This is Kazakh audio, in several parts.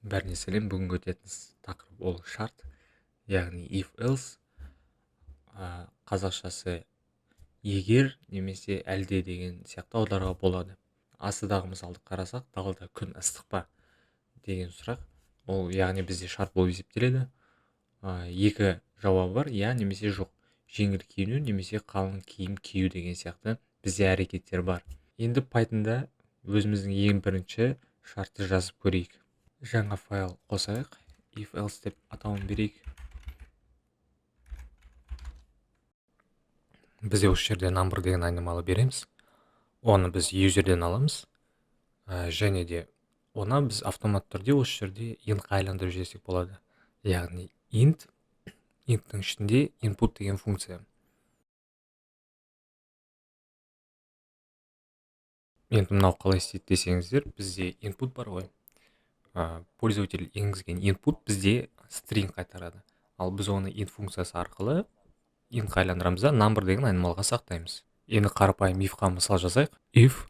Бәріне сәлем. Бүгінгі өтетін тақырып ол шарт, яғни if else, қазақшасы егер немесе әлде деген сияқты аударуға болады. Астыдағы мысалды қарасақ, далада күн ыстық па деген сұрақ. Ол яғни бізде шарт болып есептеледі. Екі жауабы бар, иә немесе жоқ. Жеңіл киіну немесе қалың киім кию деген сияқты бізде әрекеттер бар. Енді Pythonда өзіміздің ең бірінші шартты жазып көрейік. Жаңа файл қосайық, if else деп атауын берейік. Біз осы жерде number деген айнымалы береміз. Оны біз userден аламыз. Және де оны біз автомат түрде осы жерде intқа айландырып жіберсек болады. Яғни inttің ішінде input деген функция. Енді мынау қалай істейді десеңіздер, бізде input бар ғой. Пользователь енгізген input бізде string қайтарады. Ал біз оны int функциясы арқылы intқа айландырамыз да number деген айнымалыға сақтаймыз. Енді қарапайым if-қа мысал жазайық. If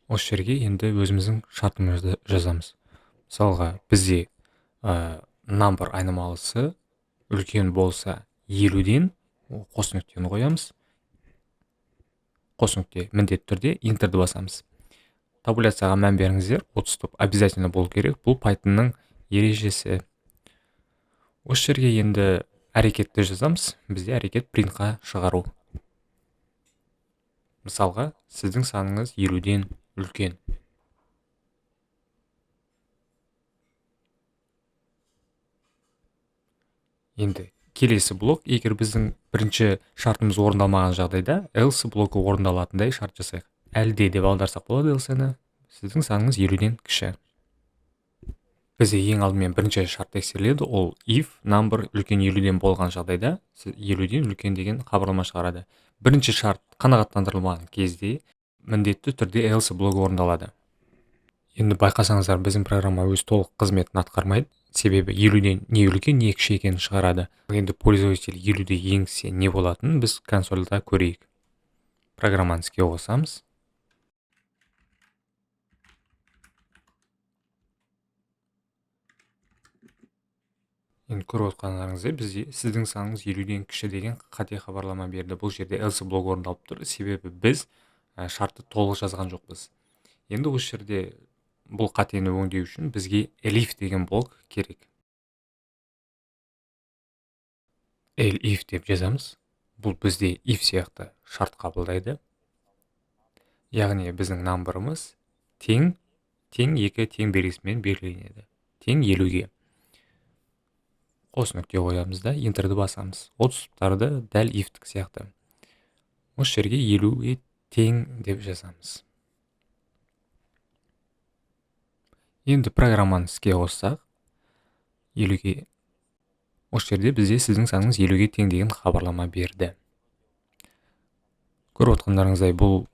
осы жерге енді өзіміздің шартымызды жазамыз. Мысалға бізде number айнымалысы үлкен болса 50-ден қос нүктені қоямыз. Қос нүкте міндетті түрде интерді басамыз. Табуляцияға мән беріңіздер, 30 топ обязательно болу керек. Бұл Pythonның ережесі. Осы жерге енді әрекетті жазамыз. Бізде әрекет printқа шығару. Мысалға, сіздің саныңыз 50-ден үлкен. Енді келесі блок, егер біздің бірінші шартымыз орындалмаған жағдайда, else блокі орындалатындай шарт жасайық. Әлде деп аударсақ болады else-ні. Сіздің саныңыз 50-ден кіші. Бізде ең алдымен бірінші шарт тексеріледі, ол if number үлкен 50-ден болған жағдайда 50-ден үлкен деген хабарлама шығарады. Бірінші шарт қанағаттандырылмаған кезде міндетті түрде else блогы орындалады. Енді байқасаңыздар, біздің программа өз толық қызметін атқармайды, себебі 50-ден не үлкен, не кіші екенін шығарады. Енді пользователь 50-де енгізсе не болатынын біз консольда көрейік. Программаны іске қосамыз. Енді көріп отқандарыңыздай, бізде сіздің саныңыз 50-ден кіші деген қате хабарлама берді. Бұл жерде else блог орындалып тұр, себебі біз шартты толық жазған жоқпыз. Енді осы жерде бұл қатені өңдеу үшін бізге elif деген блок керек. Elif деп жазамыз. Бұл бізде if сияқты шарт қабылдайды. Яғни біздің number'ымыз тең 2 тең белгісімен белгіленеді. Тең 50-ге. Қос нүкте қоямыз да, интерді басамыз. 30 топтарды дәл if-тік сияқты. Осы жерге 50-ге тең деп жазамыз. Енді программаны іске қоссақ, 50-ге осы жерде бізде сіздің саныңыз 50-ге тең деген хабарлама берді. Көріп отқандарыңыздай, бұл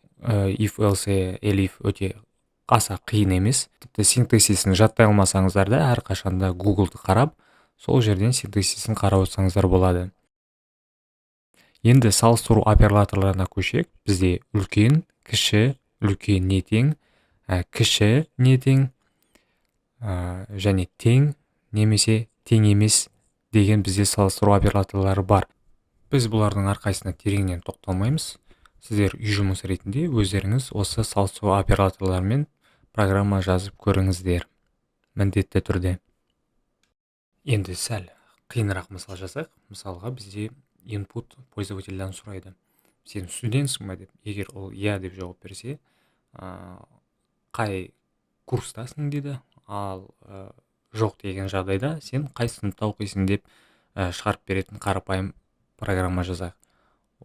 if, else, elif өте аса қиын емес. Тіпті синтаксисін жаттай алмасаңыздар да, әрқашанда Google-ды қарап, сол жерден синтаксисін қарап отырсаңыздар болады. Енді салыстыру операторларына көшейік. Бізде үлкен, кіші, үлкен не тең, кіші не тең, және тең немесе тең емес деген бізде салыстыру операторлары бар. Біз бұлардың әрқайсысына тереңнен тоқталмаймыз. Сіздер үй жұмысы ретінде өздеріңіз осы салыстыру операторларымен программа жазып көріңіздер. Міндетті түрде. Енді сәл қиынырақ мысал жасайық. Мысалға бізде input пользовательден сұрайды. Сен студентсің ба деп. Егер ол иә деп жауап берсе, қай курстасың дейді. Ал жоқ деген жағдайда сен қай сыныпта оқисың деп шығарып беретін қарапайым программа жазайық.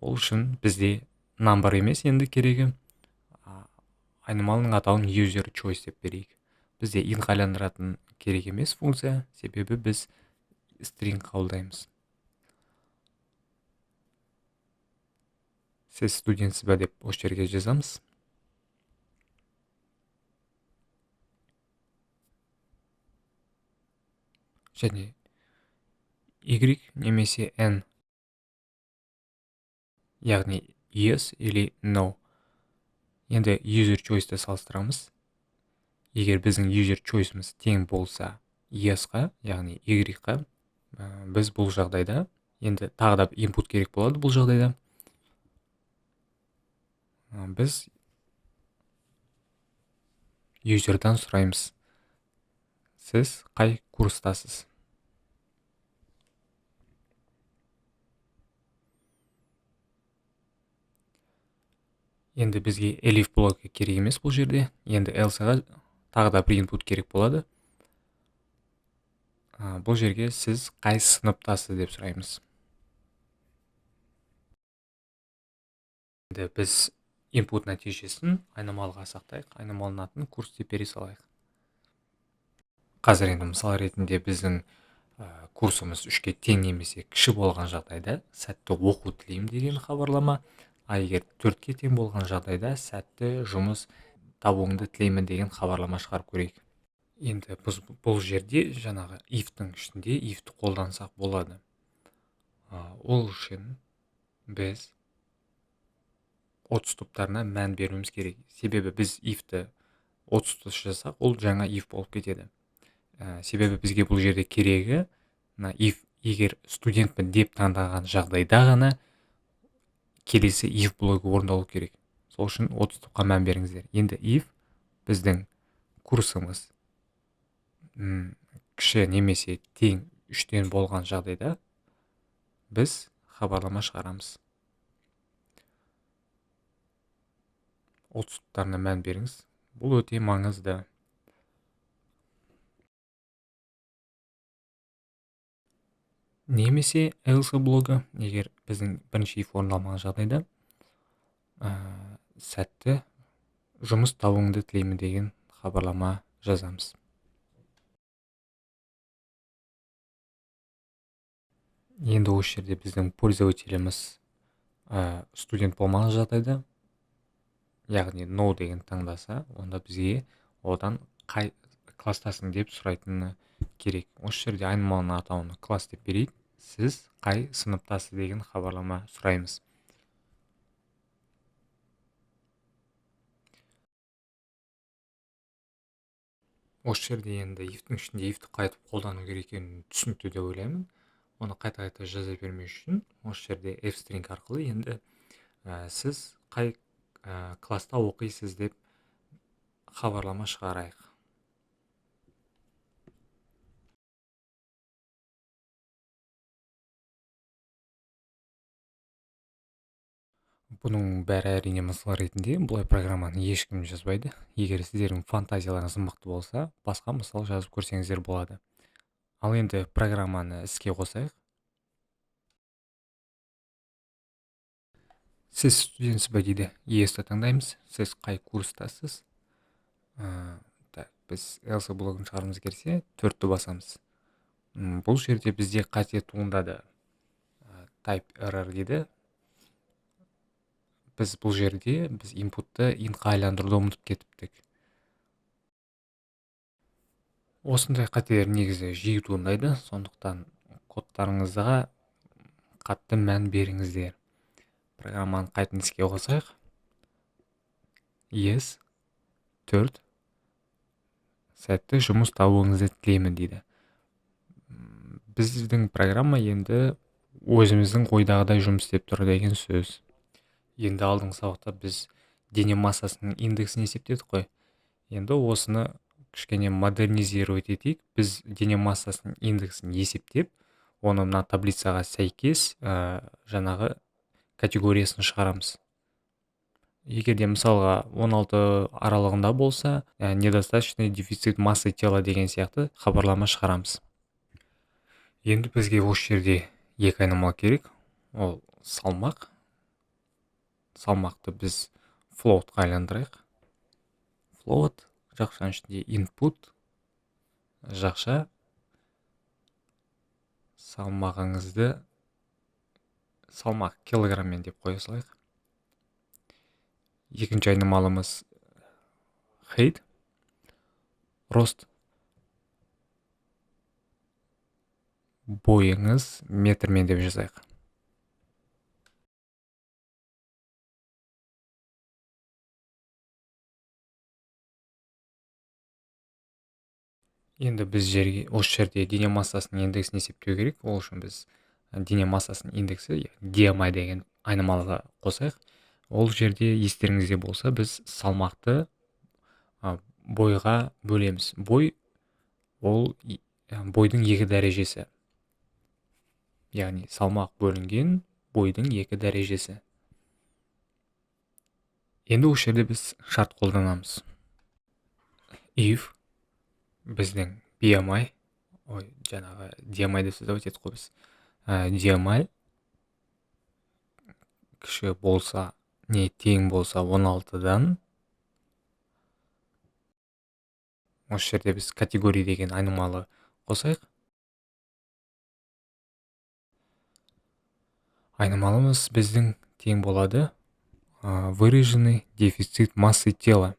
Ол үшін бізде number емес енді керегі. Айнымалының атауын user choice деп берейік. Бізде int айландыратын керек емес функция, себебі біз string қабылдаймыз. Сіз студентсіз ба деп осы жерге жазамыз. Және y немесе n, яғни yes или no. Енді user choice'ті салыстырамыз. Егер біздің user choice'іміз тең болса yes-қа, яғни y-қа біз бұл жағдайда енді тағы да input керек болады. Бұл жағдайда біз юзердан сұраймыз, сіз қай курстасыз? Енді бізге elif блокі керек емес бұл жерде. Енді else-ға тағы да бір input керек болады. Бұл жерге сіз қай сыныптасыз деп сұраймыз. Енді біз input нәтижесін айнымалыға сақтайық. Айнымалының атын курс деп бере салайық. Қазір енді мысал ретінде біздің курсымыз 3-ке тең немесе кіші болған жағдайда сәтті оқу тілеймін деген хабарлама, егер 4-ке тең болған жағдайда сәтті жұмыс табуыңды тілеймін деген хабарлама шығарып көрейік. Енді біз бұл жерде жаңағы if-тің ішінде if-ті қолдансақ болады. Ол үшін біз 30 топтарына мән беруіміз керек. Себебі біз if-ті 30 жасақ, ол жаңа if болып кетеді. Себебі бізге бұл жерде керегі, if егер студентпін деп таңдаған жағдайда ғана келесі if блогы орындалу керек. Сол үшін 30 топқа мән беріңіздер. Енді if біздің курсымыз кіші немесе тең 3-тен болған жағдайда біз хабарлама шығарамыз. 30 топтарына мән беріңіз. Бұл өте маңызды. Немесе else блогы, егер біздің бірінші if орындалмаған жағдайда сәтті жұмыс табуыңды тілеймін деген хабарлама жазамыз. Енді осы жерде біздің пользователіміз студент болмаған жағдайда, яғни no деген таңдаса, онда бізге одан қай кластасың деп сұрайтыны керек. Осы жерде айнымалының атауына класс деп берейік. Сіз қай сыныптасыз деген хабарлама сұраймыз. Осы жерде енді if-тің ішінде if-ті қайтып қолдану керек екенін түсінікті деп ойлаймын. Оны қайта-қайта жаза бермеу үшін осы жерде f-string арқылы енді сіз қай класста оқисыз деп хабарлама шығарайық. Бұның бәрі әрине мысал ретінде, бұлай программаны ешкім жазбайды. Егер сіздердің фантазияларыңыз мықты болса, басқа мысал жазып көрсеңіздер болады. Ал енді программаны іске қосайық. Сіз студентсіз бе дейді, yes-ті таңдаймыз. Сіз қай курстасыз? Біз else блогын шығарғымыз келсе 4-ті басамыз. Бұл жерде бізде қате туындады. Type error дейді. Біз бұл жерде input'ты int-қа айландыруды ұмытып кетіптік. Осындай қателер негізі жиі туындайды, сондықтан кодтарыңызға қатты мән беріңіздер. Программаны қайтадан іске қосайық. Yes, 4. Сәтті жұмыс табуыңызды тілеймін дейді. Біздің программа енді өзіміздің ойдағыдай жұмыс істеп тұр деген сөз. Енді алдыңғы сабақта біз дене массасының индексін есептедік қой. Енді осыны кішкене модернизировать етейік. Біз дене массасының индексін есептеп, оны мына таблицаға сәйкес жаңағы категориясын шығарамыз. Егер де мысалға 16 аралығында болса, недостаточный дефицит массы тела деген сияқты хабарлама шығарамыз. Енді бізге осы жерде екі айнымал керек. Ол салмақ. Салмақты біз float-қа айландырайық. Float жақшаның ішінде input, жақша салмағыңызды салмақ килограммен деп қоя салайық. Екінші айнымалымыз height, рост. Бойыңыз метрмен деп жазайық. Енді біз осы жерде дене массасының индексін есептеу керек. Ол үшін біз дене массасының индексі DMI деген айнымалыға қосайық. Ол жерде естеріңізде болса, біз салмақты бойға бөлеміз. Бой ол бойдың екі дәрежесі. Яғни салмақ бөлінген бойдың екі дәрежесі. Енді осы жерде біз шарт қолданамыз. If біздің BMI, жаңағы DMI деп сөз етеді ғой біз. DMI кіші болса не тең болса 16-дан, осы жерде біз категория деген айнымалы қосайық. Айнымалымыз біздің тең болады выраженный дефицит массы тела.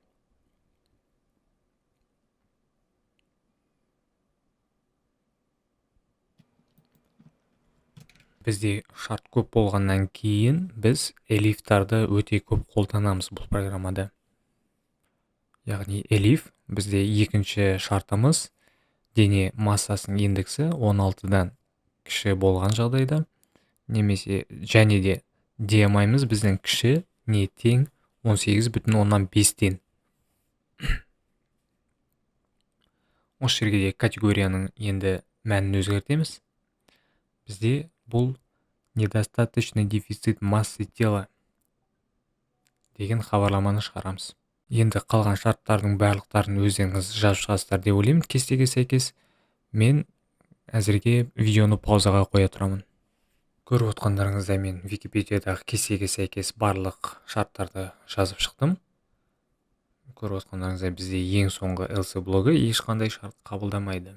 Бізде шарт көп болғаннан кейін біз элифтарды өте көп қолданамыз бұл программада. Яғни элиф бізде екінші шартымыз дене массасының индексі 16-дан кіші болған жағдайда, немесе және де DMI-мыз біздің кіші не тең 18,5-тен. Осы жерге де категорияның енді мәнін өзгертеміз. Бізде бұл недостаточный дефицит массы тела деген хабарламаны шығарамыз. Енді қалған шарттардың барлықтарын өздеріңіз жазып шығасыздар деп ойлаймын. Кестеге сәйкес мен әзірге видеоны паузаға қоя тұрамын. Көріп отқандарыңыздай мен Википедиядағы кестеге сәйкес барлық шарттарды жазып шықтым. Көріп отқандарыңыздай бізде ең соңғы else блогы ешқандай шарт қабылдамайды.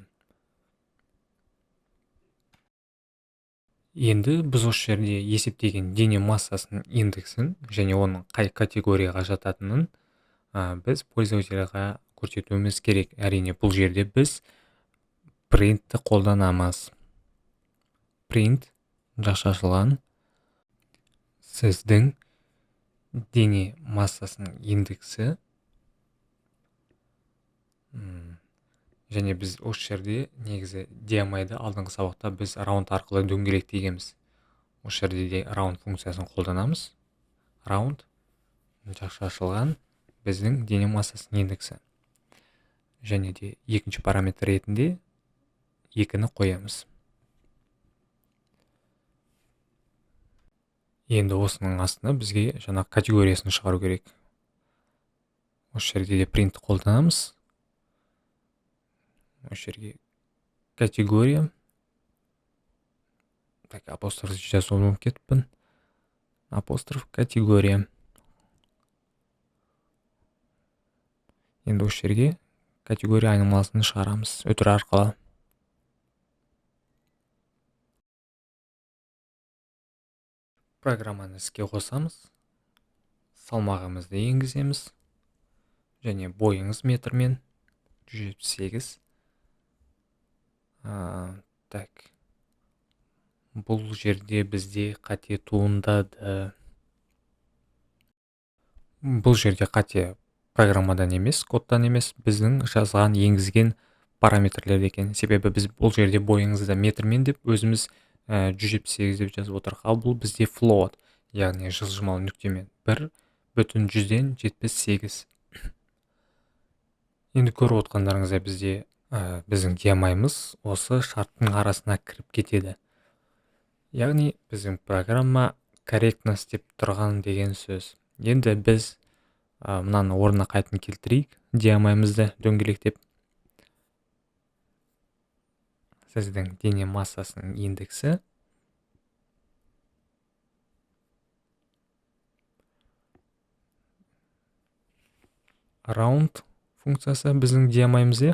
Енді біз осы жерде есептеген дене массасының индексін және оның қай категорияға жататынын біз пользовательға көрсетуіміз керек. Әрине бұл жерде біз printті қолданамыз. Print жақша ашылған сіздің дене массасының индексі, және біз осы жерде негізі DMI-ді алдыңғы сабақта біз раунд арқылы дөңгелектегенбіз. Осы жерде де раунд функциясын қолданамыз. Раунд жақша ашылған біздің дене массасының индексі. Және де екінші параметр ретінде 2-ні қоямыз. Енді осының астына бізге жаңа категориясын шығару керек. Осы жерде де print қолданамыз. Осы жерге категория. Так, апостроф жазуым болып кетіппін. Апостроф категория. Енді осы жерге категория айнымалысын шығарамыз өтір арқылы. Программаны іске қосамыз. Салмағымызды енгіземіз. Және бойыңыз метрмен 178. Так. Бұл жерде бізде қате туындады. Бұл жерде қате программадан емес, кодтан емес, біздің жазған енгізген параметрлер екен. Себебі біз бұл жерде бойыңызды метрмен деп өзіміз 178 деп жазып отырық. Ал бұл бізде float, яғни жылжымалы нүктемен 1,100-78. Енді көріп отқандарыңызда бізде біздің DMI-мыз осы шарттың арасына кіріп кетеді. Яғни біздің программа корректность деп тұрған деген сөз. Енді біз мынаны орнына қайтын келтірейік. DMI-мызды дөңгелектеп. Сіздің дене массасының индексі round функциясы біздің DMI-мызде.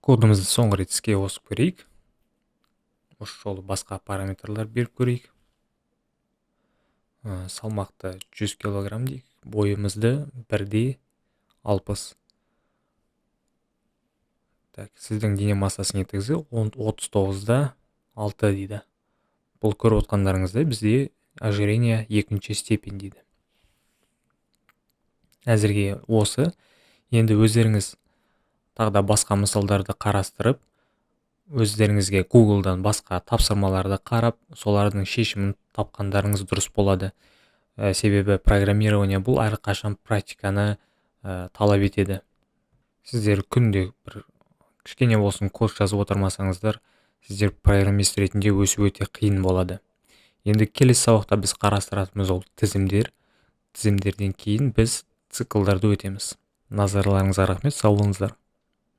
Кодымызды соңғы рет іске қосып көрейік. Осы жолы басқа параметрлар беріп көрейік. Салмақты 100 килограмм дейік. Бойымызды 1,60. Так, сіздің дене массасының индексі 39,6 дейді. Бұл көріп отқандарыңыздай бізде ожирение екінші степень дейді. Әзірге осы. Енді өздеріңіз тағы да басқа мысалдарды қарастырып, өздеріңізге Google'дан басқа тапсырмаларды қарап, солардың шешімін тапқандарыңыз дұрыс болады. Себебі программирование бұл әрқашан практиканы талап етеді. Сіздер күнде бір кішкене болсын код жазып отырмасаңыздар, сіздер программист ретінде өсу өте қиын болады. Енді келесі сабақта біз қарастыратынымыз ол тізімдер. Тізімдерден кейін біз циклдарды өтеміз. Назарларыңызға рахмет, сау болыңыздар.